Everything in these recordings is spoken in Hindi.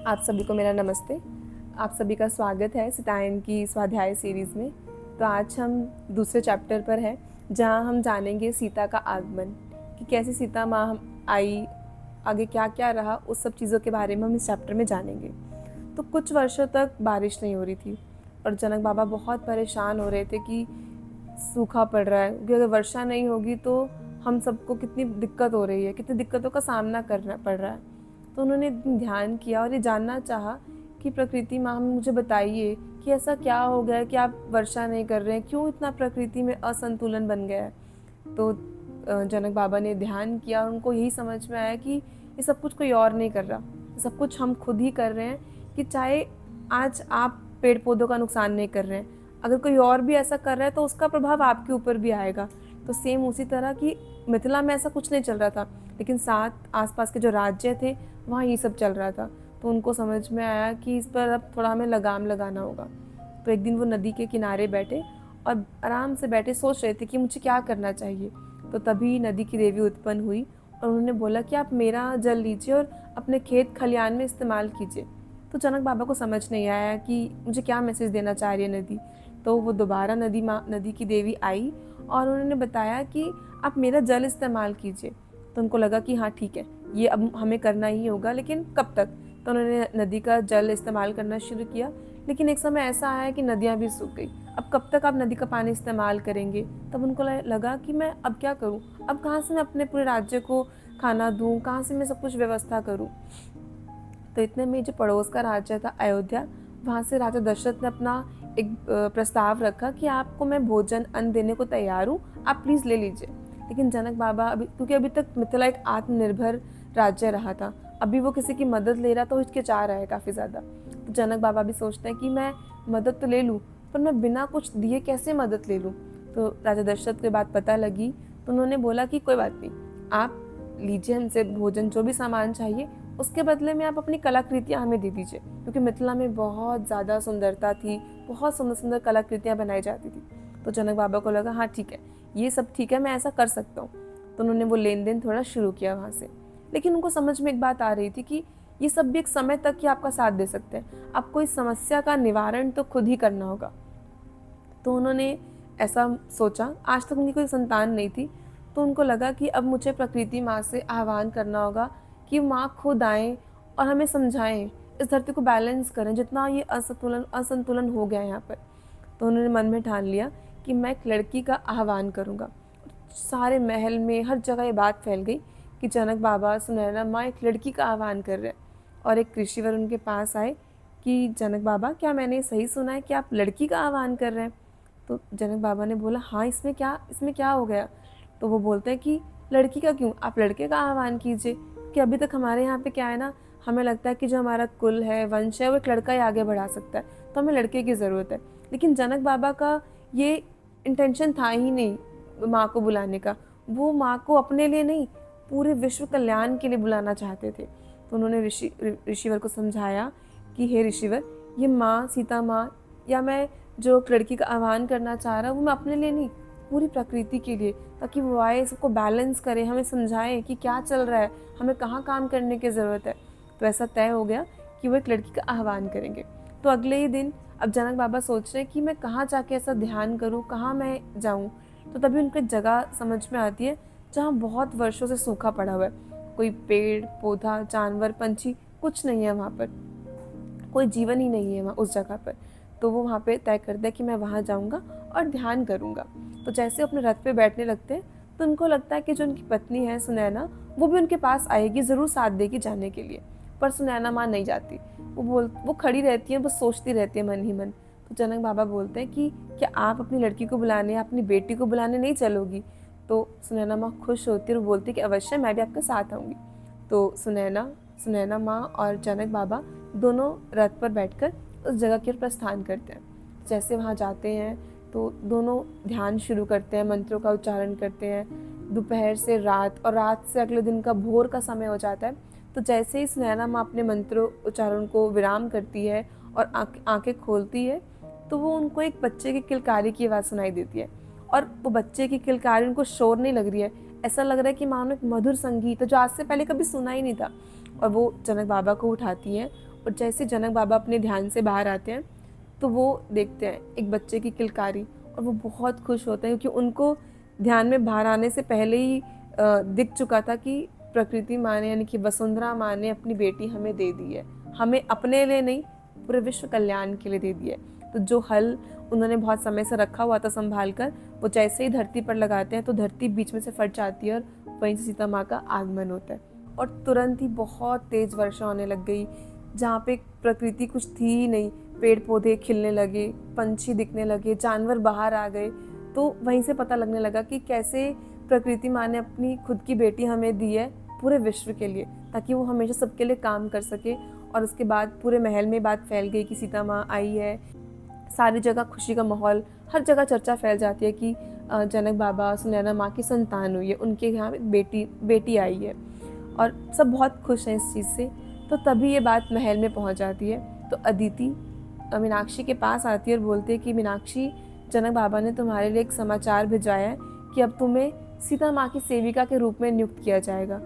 आप सभी को मेरा नमस्ते। आप सभी का स्वागत है सितायन की स्वाध्याय सीरीज़ में। तो आज हम दूसरे चैप्टर पर हैं जहां हम जानेंगे सीता का आगमन, कि कैसे सीता माँ आई, आगे क्या क्या रहा, उस सब चीज़ों के बारे में हम इस चैप्टर में जानेंगे। तो कुछ वर्षों तक बारिश नहीं हो रही थी और जनक बाबा बहुत परेशान हो रहे थे कि सूखा पड़ रहा है, क्योंकि अगर वर्षा नहीं होगी तो हम सबको कितनी दिक्कत हो रही है, कितनी दिक्कतों का सामना करना पड़ रहा है। तो उन्होंने ध्यान किया और ये जानना चाहा कि प्रकृति माँ मुझे बताइए कि ऐसा क्या हो गया है कि आप वर्षा नहीं कर रहे हैं, क्यों इतना प्रकृति में असंतुलन बन गया है। तो जनक बाबा ने ध्यान किया और उनको यही समझ में आया कि ये सब कुछ कोई और नहीं कर रहा, सब कुछ हम खुद ही कर रहे हैं। कि चाहे आज आप पेड़ पौधों का नुकसान नहीं कर रहे हैं, अगर कोई और भी ऐसा कर रहा है तो उसका प्रभाव आपके ऊपर भी आएगा। तो सेम उसी तरह की मिथिला में ऐसा कुछ नहीं चल रहा था, लेकिन साथ आसपास के जो राज्य थे वहाँ ये सब चल रहा था। तो उनको समझ में आया कि इस पर अब थोड़ा हमें लगाम लगाना होगा। तो एक दिन वो नदी के किनारे बैठे और आराम से बैठे सोच रहे थे कि मुझे क्या करना चाहिए। तो तभी नदी की देवी उत्पन्न हुई और उन्होंने बोला कि आप मेरा जल लीजिए और अपने खेत खलियान में इस्तेमाल कीजिए। तो जनक बाबा को समझ नहीं आया कि मुझे क्या मैसेज देना चाह रही है नदी। तो वो दोबारा नदी की देवी आई और उन्होंने बताया कि आप मेरा जल इस्तेमाल कीजिए। तो उनको लगा कि हाँ ठीक है, ये अब हमें करना ही होगा, लेकिन कब तक। तो उन्होंने नदी का जल इस्तेमाल करना शुरू किया, लेकिन एक समय ऐसा आया कि नदियाँ भी सूख गई। अब कब तक आप नदी का पानी इस्तेमाल करेंगे। तब उनको लगा कि मैं अब क्या करूँ, अब कहाँ से मैं अपने पूरे राज्य को खाना दूँ, कहाँ से मैं सब कुछ व्यवस्था करूँ। तो इतने में जो पड़ोस का राज्य था अयोध्या, वहाँ से राजा दशरथ ने अपना एक प्रस्ताव रखा कि आपको मैं भोजन अन्न देने को तैयार हूँ, आप प्लीज़ ले लीजिए। लेकिन जनक बाबा क्योंकि अभी तक मिथिला एक आत्मनिर्भर राज्य रहा था, अभी वो किसी की मदद ले रहा तो हिचकिचा रहा है काफ़ी ज़्यादा। तो जनक बाबा भी सोचते हैं कि मैं मदद तो ले लूँ, पर मैं बिना कुछ दिए कैसे मदद ले लूँ। तो राजा दशरथ को बात पता लगी, तो उन्होंने बोला कि कोई बात नहीं, आप लीजिए हमसे भोजन, जो भी सामान चाहिए उसके बदले में आप अपनी कलाकृतियाँ हमें दे दीजिए, क्योंकि मिथिला में बहुत ज़्यादा सुंदरता थी, बहुत सुंदर सुंदर कलाकृतियाँ बनाई जाती थी। तो जनक बाबा को लगा हाँ ठीक है, ये सब ठीक है, मैं ऐसा कर सकता हूँ। तो उन्होंने वो लेन देन थोड़ा शुरू किया वहाँ से। लेकिन उनको समझ में एक बात आ रही थी कि ये सब भी एक समय तक ही आपका साथ दे सकते हैं, आपको इस समस्या का निवारण तो खुद ही करना होगा। तो उन्होंने ऐसा सोचा, आज तक उनकी कोई संतान नहीं थी, तो उनको लगा कि अब मुझे प्रकृति माँ से आह्वान करना होगा कि माँ खुद आएँ और हमें समझाएं, इस धरती को बैलेंस करें, जितना ये असंतुलन हो गया है यहाँ पर। तो उन्होंने मन में ठान लिया कि मैं एक लड़की का आह्वान करूँगा। सारे महल में हर जगह ये बात फैल गई कि जनक बाबा सुनैना माँ एक लड़की का आह्वान कर रहे हैं। और एक ऋषिवर उनके पास आए कि जनक बाबा, क्या मैंने सही सुना है कि आप लड़की का आह्वान कर रहे हैं। तो जनक बाबा ने बोला हाँ, इसमें क्या हो गया। तो वो बोलते हैं कि लड़की का क्यों, आप लड़के का आह्वान कीजिए। कि अभी तक हमारे यहाँ पे क्या है ना, हमें लगता है कि जो हमारा कुल है, वंश है, वो एक लड़का ही आगे बढ़ा सकता है, तो हमें लड़के की ज़रूरत है। लेकिन जनक बाबा का ये इंटेंशन था ही नहीं माँ को बुलाने का। वो माँ को अपने लिए नहीं, पूरे विश्व कल्याण के लिए बुलाना चाहते थे। तो उन्होंने ऋषिवर को समझाया कि हे ऋषिवर, ये माँ, सीता माँ, या मैं जो लड़की का आह्वान करना चाह रहा हूँ, वो मैं अपने लिए नहीं, पूरी प्रकृति के लिए, ताकि वो आए, सबको बैलेंस करे, हमें समझाए कि क्या चल रहा है, हमें कहाँ काम करने की ज़रूरत है। तो ऐसा तय हो गया कि वो एक लड़की का आह्वान करेंगे। तो अगले ही दिन अब जनक बाबा सोच रहे हैं कि मैं कहाँ जाके ऐसा ध्यान करूँ, कहाँ मैं जाऊँ। तो तभी उनको एक जगह समझ में आती है जहाँ बहुत वर्षों से सूखा पड़ा हुआ है, कोई पेड़ पौधा, जानवर, पंछी कुछ नहीं है वहाँ पर, कोई जीवन ही नहीं है वहाँ उस जगह पर। तो वो वहाँ पे तय करते हैं कि मैं वहाँ जाऊँगा और ध्यान करूँगा। तो जैसे अपने रथ पे बैठने लगते हैं, तो उनको लगता है कि जो उनकी पत्नी है सुनैना, वो भी उनके पास आएगी, ज़रूर साथ देगी जाने के लिए। पर सुनैना माँ नहीं जाती, वो खड़ी रहती है, बस सोचती रहती है मन ही मन। तो जनक बाबा बोलते हैं कि क्या आप अपनी लड़की को बुलाने या अपनी बेटी को बुलाने नहीं चलोगी। तो सुनैना माँ खुश होती है और बोलती है कि अवश्य, मैं भी आपके साथ आऊँगी। तो सुनैना माँ और जनक बाबा दोनों रथ पर बैठकर उस जगह की ओर प्रस्थान करते हैं। जैसे वहाँ जाते हैं तो दोनों ध्यान शुरू करते हैं, मंत्रों का उच्चारण करते हैं। दोपहर से रात और रात से अगले दिन का भोर का समय हो जाता है। तो जैसे ही सुनैना माँ अपने मंत्रों उच्चारण को विराम करती है और आंखें खोलती है, तो वो उनको एक बच्चे की किलकारी की आवाज़ सुनाई देती है। और वो बच्चे की किलकारी उनको शोर नहीं लग रही है, ऐसा लग रहा है कि मानो एक मधुर संगीत है जो आज से पहले कभी सुना ही नहीं था। और वो जनक बाबा को उठाती हैं, और जैसे जनक बाबा अपने ध्यान से बाहर आते हैं तो वो देखते हैं एक बच्चे की किलकारी, और वो बहुत खुश होते हैं क्योंकि उनको ध्यान में बाहर आने से पहले ही दिख चुका था कि प्रकृति माँ ने यानी कि वसुंधरा माँ ने अपनी बेटी हमें दे दी है, हमें अपने लिए नहीं पूरे विश्व कल्याण के लिए दे दी है। तो जो हल उन्होंने बहुत समय से रखा हुआ था संभाल कर, वो जैसे ही धरती पर लगाते हैं तो धरती बीच में से फट जाती है और वहीं से सीता माँ का आगमन होता है। और तुरंत ही बहुत तेज वर्षा होने लग गई, जहाँ पे प्रकृति कुछ थी ही नहीं, पेड़ पौधे खिलने लगे, पंछी दिखने लगे, जानवर बाहर आ गए। तो वहीं से पता लगने लगा कि कैसे प्रकृति माँ ने अपनी खुद की बेटी हमें दी है पूरे विश्व के लिए, ताकि वो हमेशा सबके लिए काम कर सके। और उसके बाद पूरे महल में बात फैल गई कि सीता माँ आई है, सारी जगह खुशी का माहौल, हर जगह चर्चा फैल जाती है कि जनक बाबा सुनैना माँ की संतान हुई है, उनके यहाँ बेटी आई है, और सब बहुत खुश हैं इस चीज़ से। तो तभी ये बात महल में पहुँच जाती है। तो अदिति मीनाक्षी के पास आती है और बोलती है कि मीनाक्षी, जनक बाबा ने तुम्हारे लिए एक समाचार भिजवाया है कि अब तुम्हें सीता माँ की सेविका के रूप में नियुक्त किया जाएगा।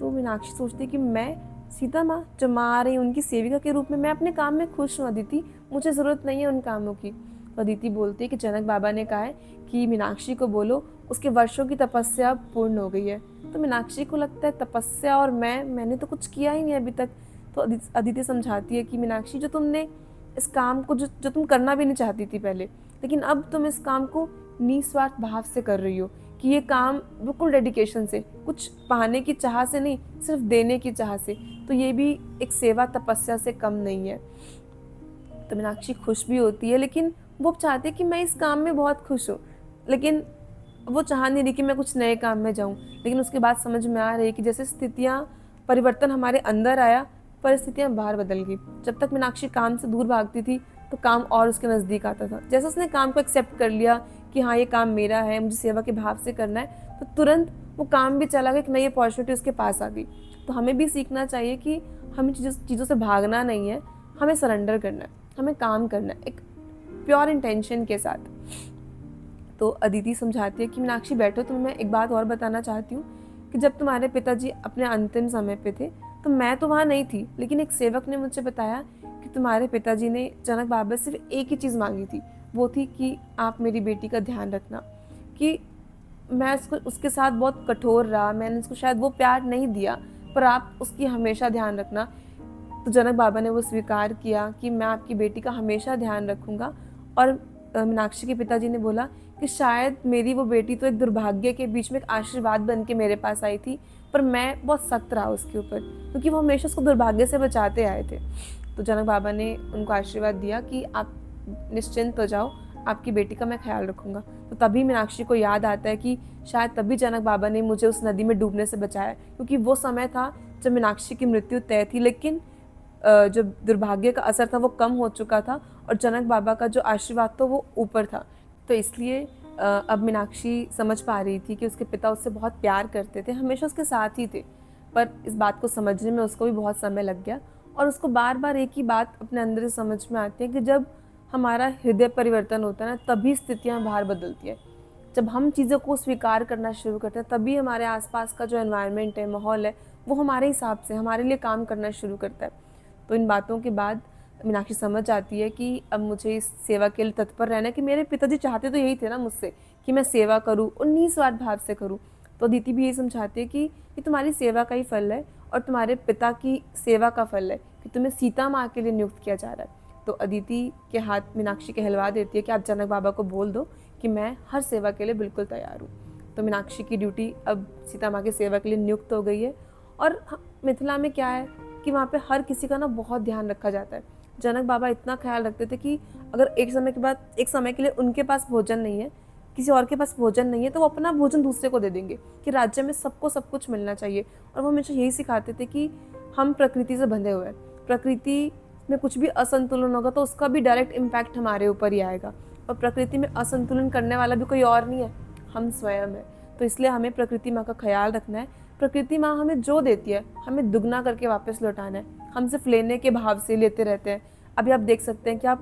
तो मीनाक्षी सोचती है कि मैं सीता माँ जो माँ आ रही उनकी सेविका के रूप में, मैं अपने काम में खुश हूँ अदिति, मुझे ज़रूरत नहीं है उन कामों की। तो अदिति बोलती है कि जनक बाबा ने कहा है कि मीनाक्षी को बोलो उसके वर्षों की तपस्या अब पूर्ण हो गई है। तो मीनाक्षी को लगता है तपस्या, और मैंने तो कुछ किया ही नहीं अभी तक। तो अदिति समझाती है कि मीनाक्षी, जो तुमने इस काम को जो तुम करना भी नहीं चाहती थी पहले, लेकिन अब तुम इस काम को निस्वार्थ भाव से कर रही हो, कि ये काम बिल्कुल डेडिकेशन से, कुछ पाने की चाह से नहीं, सिर्फ देने की चाह से, तो ये भी एक सेवा तपस्या से कम नहीं है। तो मीनाक्षी खुश भी होती है, लेकिन वो चाहती है कि मैं इस काम में बहुत खुश हूँ, लेकिन वो चाह नहीं रही कि मैं कुछ नए काम में जाऊँ। लेकिन उसके बाद समझ में आ रही कि जैसे स्थितियाँ, परिवर्तन हमारे अंदर आया, परिस्थितियाँ बाहर बदल गई। जब तक मीनाक्षी काम से दूर भागती थी तो काम और उसके नज़दीक आता था। जैसे उसने काम को एक्सेप्ट कर लिया कि हाँ ये काम मेरा है, मुझे सेवा के भाव से करना है, तो तुरंत वो काम भी चला गया, एक नई अपॉर्चुनिटी उसके पास आ गई। तो हमें भी सीखना चाहिए कि हमें चीज़ों से भागना नहीं है, हमें सरेंडर करना है, हमें काम करना है एक प्योर इंटेंशन के साथ। तो अदिति समझाती है कि मीनाक्षी बैठो, तो मैं एक बात और बताना चाहती हूँ कि जब तुम्हारे पिताजी अपने अंतिम समय पे थे तो मैं तो वहाँ नहीं थी, लेकिन एक सेवक ने मुझे बताया कि तुम्हारे पिताजी ने जनक बाबा से सिर्फ एक ही चीज़ मांगी थी, वो थी कि आप मेरी बेटी का ध्यान रखना। कि मैं उसके साथ बहुत कठोर रहा, मैंने उसको शायद वो प्यार नहीं दिया, पर आप उसकी हमेशा ध्यान रखना। तो जनक बाबा ने वो स्वीकार किया कि मैं आपकी बेटी का हमेशा ध्यान रखूँगा। और मीनाक्षी के पिताजी ने बोला कि शायद मेरी वो बेटी तो एक दुर्भाग्य के बीच में एक आशीर्वाद बन के मेरे पास आई थी, पर मैं बहुत सख्त रहा उसके ऊपर, क्योंकि वो हमेशा उसको दुर्भाग्य से बचाते आए थे। तो जनक बाबा ने उनको आशीर्वाद दिया कि आप निश्चिंत हो जाओ, आपकी बेटी का मैं ख्याल रखूँगा। तो तभी मीनाक्षी को याद आता है कि शायद तभी जनक बाबा ने मुझे उस नदी में डूबने से बचाया, क्योंकि वो समय था जब मीनाक्षी की मृत्यु तय थी, लेकिन जो दुर्भाग्य का असर था वो कम हो चुका था, और जनक बाबा का जो आशीर्वाद था वो ऊपर था। तो इसलिए अब मीनाक्षी समझ पा रही थी कि उसके पिता उससे बहुत प्यार करते थे, हमेशा उसके साथ ही थे, पर इस बात को समझने में उसको भी बहुत समय लग गया। और उसको बार बार एक ही बात अपने अंदर से समझ में आती है कि जब हमारा हृदय परिवर्तन होता है ना, तभी स्थितियाँ बाहर बदलती हैं। जब हम चीज़ों को स्वीकार करना शुरू करते हैं, तभी हमारे आसपास का जो एनवायरनमेंट है, माहौल है, वो हमारे हिसाब से हमारे लिए काम करना शुरू करता है। तो इन बातों के बाद मीनाक्षी समझ आती है कि अब मुझे इस सेवा के लिए तत्पर रहना है, कि मेरे पिताजी चाहते तो यही थे ना मुझसे कि मैं सेवा करूँ और निस्वार्थ भाव से करूँ। तो अदिति भी यही समझाती है कि ये तुम्हारी सेवा का ही फल है, और तुम्हारे पिता की सेवा का फल है कि तुम्हें सीता माँ के लिए नियुक्त किया जा रहा है। तो अदिति के हाथ मीनाक्षी कहलवा देती है कि आप जनक बाबा को बोल दो कि मैं हर सेवा के लिए बिल्कुल तैयार हूँ। तो मीनाक्षी की ड्यूटी अब सीता माँ की सेवा के लिए नियुक्त हो गई है। और मिथिला में क्या है कि वहाँ पे हर किसी का ना बहुत ध्यान रखा जाता है। जनक बाबा इतना ख्याल रखते थे कि अगर एक समय के लिए उनके पास भोजन नहीं है, किसी और के पास भोजन नहीं है, तो वो अपना भोजन दूसरे को दे देंगे, कि राज्य में सबको सब कुछ मिलना चाहिए। और वो हमेशा यही सिखाते थे कि हम प्रकृति से बंधे हुए हैं, प्रकृति में कुछ भी असंतुलन होगा तो उसका भी डायरेक्ट इम्पैक्ट हमारे ऊपर ही आएगा, और प्रकृति में असंतुलन करने वाला भी कोई और नहीं है, हम स्वयं हैं। तो इसलिए हमें प्रकृति माँ का ख्याल रखना है। प्रकृति माँ हमें जो देती है हमें दुगना करके वापस लौटाना है। हम सिर्फ लेने के भाव से लेते रहते हैं। अभी आप देख सकते हैं कि आप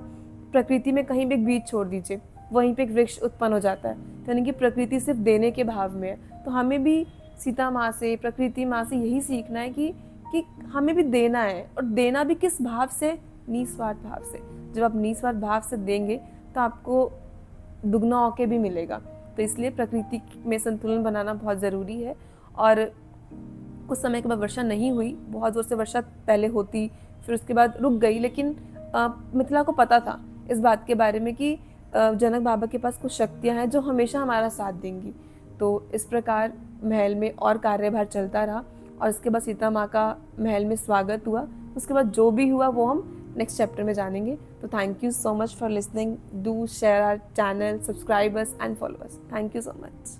प्रकृति में कहीं भी एक बीज छोड़ दीजिए, वहीं पे एक वृक्ष उत्पन्न हो जाता है। तो यानी कि प्रकृति सिर्फ देने के भाव में है। तो हमें भी सीता माँ से, प्रकृति माँ से यही सीखना है कि कि हमें भी देना है, और देना भी किस भाव से? निस्वार्थ भाव से। जब आप निस्वार्थ भाव से देंगे तो आपको दुगना होके भी मिलेगा। तो इसलिए प्रकृति में संतुलन बनाना बहुत ज़रूरी है। और कुछ समय के बाद वर्षा नहीं हुई, बहुत ज़ोर से वर्षा पहले होती, फिर उसके बाद रुक गई, लेकिन मिथिला को पता था इस बात के बारे में कि जनक बाबा के पास कुछ शक्तियाँ हैं जो हमेशा हमारा साथ देंगी। तो इस प्रकार महल में और कार्यभार चलता रहा, और उसके बाद सीता माँ का महल में स्वागत हुआ। उसके बाद जो भी हुआ वो हम नेक्स्ट चैप्टर में जानेंगे। तो thank you so much for listening. Do share our channel, subscribe us and follow us. Thank you so much.